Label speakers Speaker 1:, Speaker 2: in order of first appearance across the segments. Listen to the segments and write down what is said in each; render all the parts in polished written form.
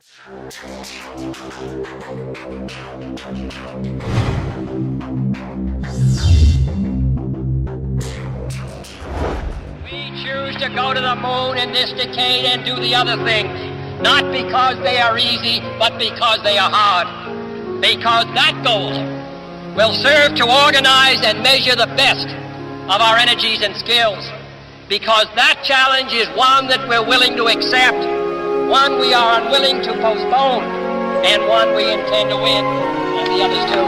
Speaker 1: We choose to go to the moon in this decade and do the other things, not because they are easy, but because they are hard. Because that goal will serve to organize and measure the best of our energies and skills. Because that challenge is one that we're willing to accept, one we are unwilling to postpone, and one we intend to win, and the others too.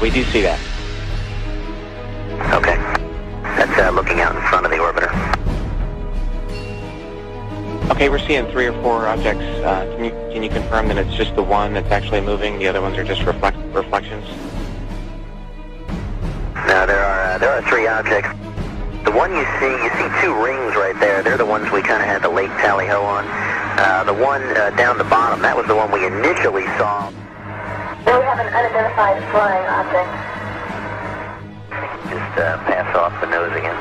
Speaker 2: We do see that.
Speaker 3: Okay. That's looking out in front of the orbiter.
Speaker 2: Okay, we're seeing 3 or 4 objects. Can you confirm that it's just the one that's actually moving? The other ones are just reflections?
Speaker 3: No, there are 3 objects. The one you see 2 rings right there. They're the ones we kind of had the late tally-ho on. The one down the bottom, that was the one we initially saw.
Speaker 4: We have an unidentified flying object.
Speaker 3: Just pass off the nose again.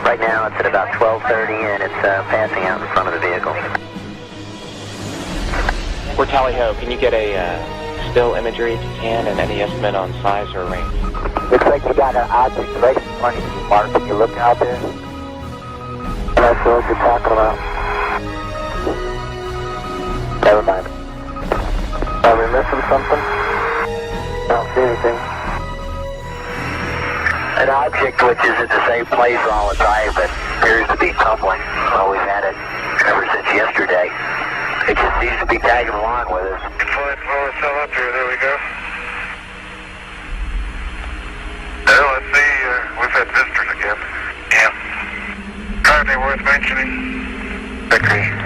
Speaker 3: Right now it's at about 12:30 and it's passing out in front of the vehicle.
Speaker 2: We're Tally Ho. Can you get a still imagery if you can, and any estimate on size or range?
Speaker 3: Looks like you got an object right in front of you, Mark. Can you look out there? That's what you're talking about. Never mind. Are we missing something? I don't see anything. An object which is at the same place all the time but appears to be tumbling. Well, we've had it ever since yesterday. It just seems to be tagging along with us.
Speaker 5: Flight flow is still up here. There we go. Well, let's see. We've had visitors again. Yeah. Hardly worth mentioning. Agree.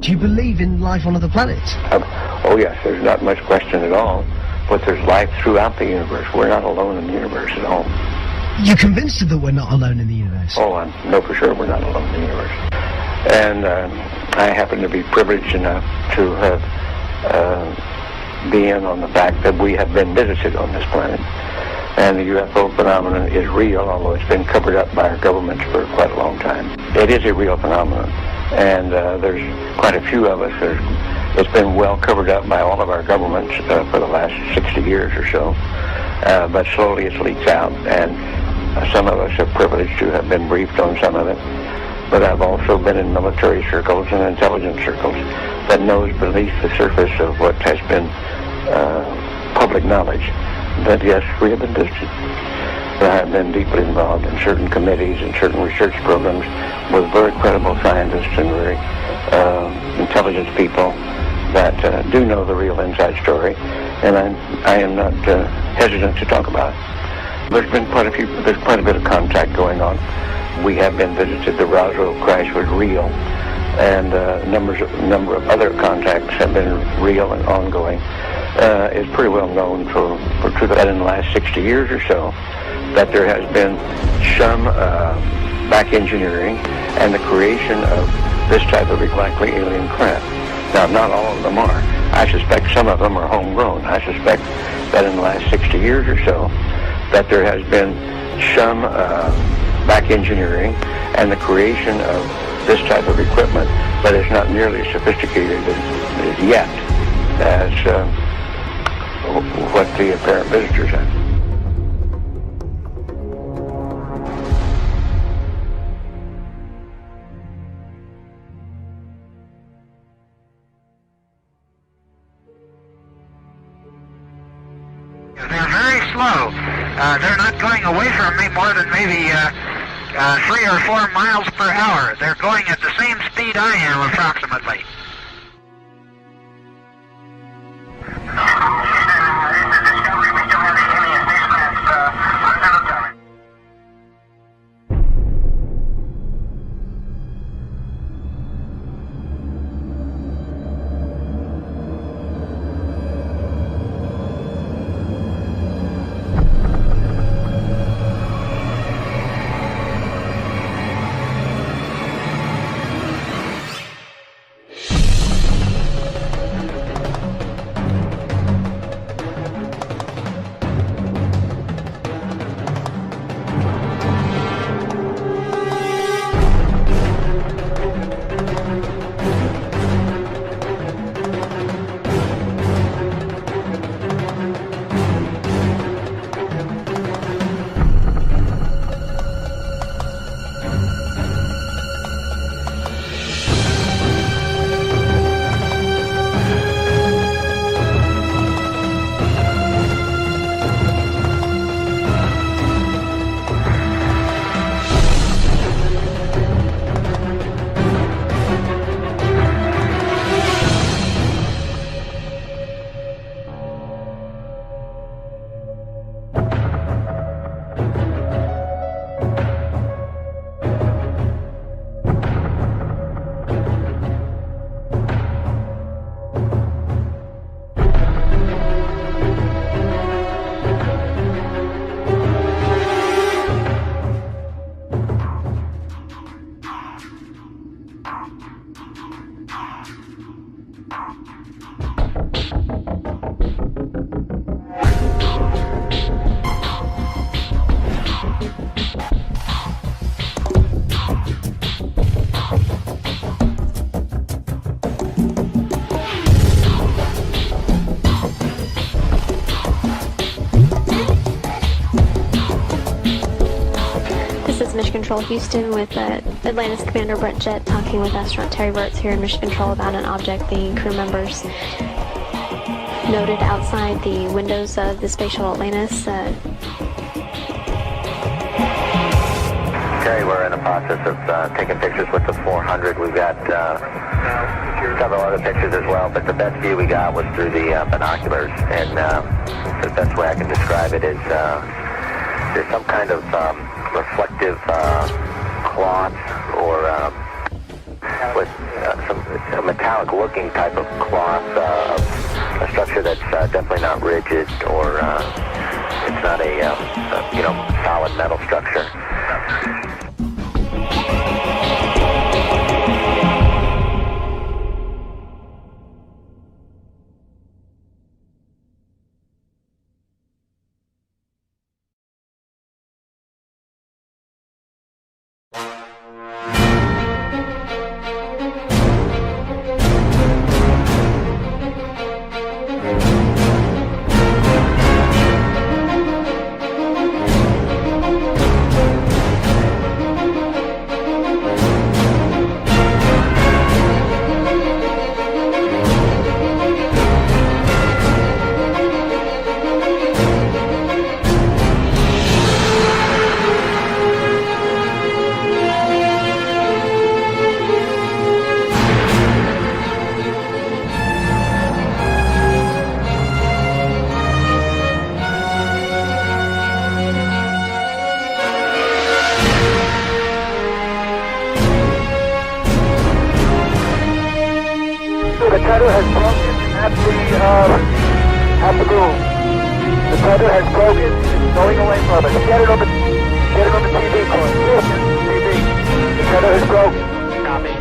Speaker 6: Do you believe in life on other planets?
Speaker 7: Oh yes, there's not much question at all. But there's life throughout the universe. We're not alone in the universe at all.
Speaker 6: You're convinced that we're not alone in the universe?
Speaker 7: Oh, I know for sure we're not alone in the universe. And I happen to be privileged enough to have be in on the fact that we have been visited on this planet. And the UFO phenomenon is real, although it's been covered up by our governments for quite a long time. It is a real phenomenon. And there's quite a few of us. It's been well covered up by all of our governments for the last 60 years or so. But slowly it leaks out, and some of us are privileged to have been briefed on some of it. But I've also been in military circles and intelligence circles that knows beneath the surface of what has been public knowledge that yes, we have been visited. I have been deeply involved in certain committees and certain research programs with very credible scientists and very intelligent people that do know the real inside story, and I am not hesitant to talk about it. There's quite a bit of contact going on. We have been visited. The Roswell crash was real, and a number of other contacts have been real and ongoing. It's pretty well known for that in the last 60 years or so that there has been some back engineering and the creation of this type of likely alien craft. Now, not all of them are. I suspect some of them are homegrown. I suspect that in the last 60 years or so that there has been some back engineering and the creation of this type of equipment, but it's not nearly as sophisticated as yet as what the apparent visitors have.
Speaker 5: They're very slow. They're not going away from me more than maybe 3 or 4 miles per hour. They're going at the same speed I am, approximately.
Speaker 8: Mission Control Houston with Atlantis Commander Brett Jett talking with astronaut Terry Virts here in Mission Control about an object the crew members noted outside the windows of the Space Shuttle Atlantis.
Speaker 3: Terry, we're in the process of taking pictures with the 400. We've got several other pictures as well, but the best view we got was through the binoculars, and the best way I can describe it is there's some kind of reflective cloth or with some metallic metallic-looking type of cloth, a structure that's definitely not rigid or it's not a solid metal structure.
Speaker 9: The tether has broken at the room. The tether has broken. It's going away from us. Get it on the TV, Corey. TV. The tether has broken. Copy.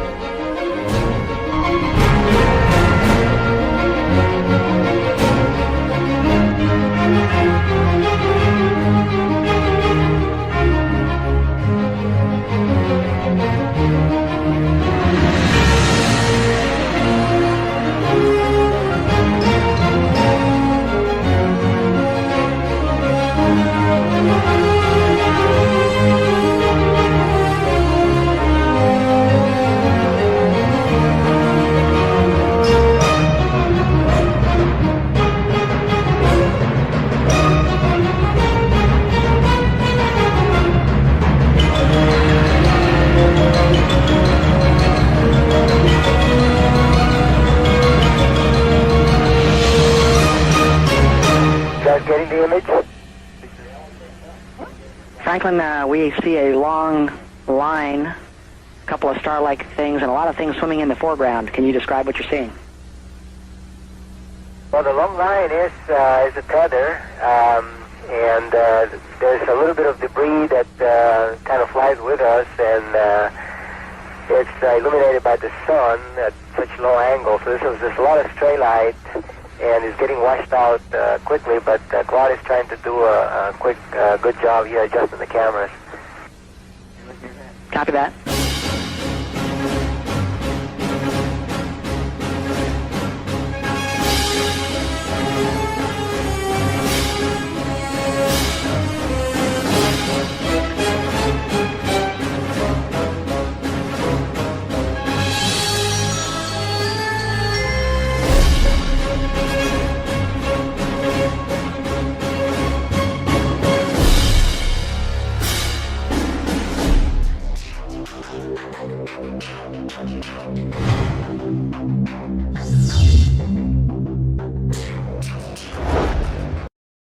Speaker 9: Getting the image?
Speaker 10: Franklin, we see a long line, a couple of star-like things, and a lot of things swimming in the foreground. Can you describe what you're seeing?
Speaker 9: Well, the long line is a tether, and there's a little bit of debris that kind of flies with us, and it's illuminated by the sun at such low angle. So there's a lot of stray light, and it's getting washed out quickly, but Claude is trying to do a quick, good job here adjusting the cameras.
Speaker 10: Copy that.